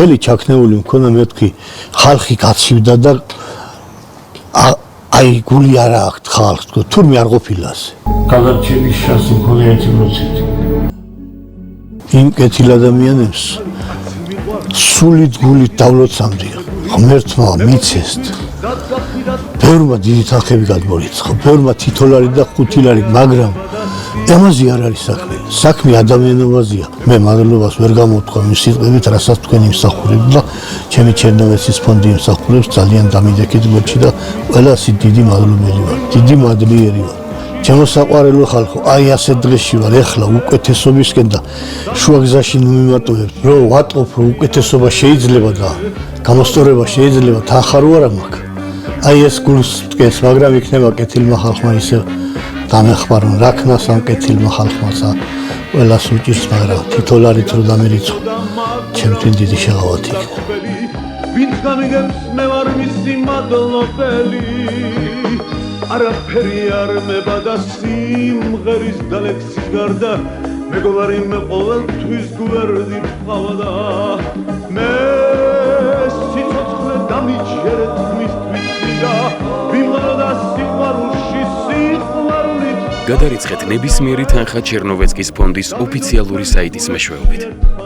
ხელი ჩაქნეული მქონდა მე ვთქვი ხალხი გაცივდა და აი გული არა აქვს ხალხს თქო თურმე არ ყოფილა ასე გადარჩენის შანსი მქონდა 1%. იმ კეთილ ადამიანებს სულით გულით დავლოცამდია ღმერთმა მიცეს ბევრმა დიდი თანხები გადმორიცხა ბევრმა თითოლარი და ხუთილარი მაგრამ ამაზე არ არის საქმე ადამიანობაზეა მე მადლობას ვერ გამოვთქვა მის სიტყვებით რასაც თქვენ იმსახურებთ და ჩემი ჩერნოვეცის ფონდი იმსახურებს ძალიან დამიდექეთ გოჩი და ყველასი დიდი მადლობელი ვარ დიდი მადლიერი ვარ ჩემო საყვარელო ხალხო აი ასე დღეში ვარ ეხლა უკეთესობისკენ და შუაგზაში მიმატოვებ რომ ვატყობ რომ უკეთესობა შეიძლება და გამოსწორება შეიძლება თანხა რო არა მაქვს აი ეს გულს მტკენს მაგრამ იქნება კეთილმა ხალხმა ისე დამეხმარონ რაქნას ამ კეთილმა ხალხმაცა ყველას უჭირს მაგრამ თითოლარით რო დამერიცხო ჩემთვის დიდი შეღავათი იქნება ვინც გამიგებს მე ვარ მისი მადლობელი არაფერი არ მებადა სიმღერის და ლექსის გარდა მეგობარი მე ყოველთვის გვერდი ყავდა მე სიცოცხლე დამიჯერეთ მისთვის და ვიმღეროდა სიყვარულში სიყვარულით გადარიცხეთ ნებისმიერი თანხა ჩერნოვეცკის ფონდის ოფიციალური საიტის მეშვეობით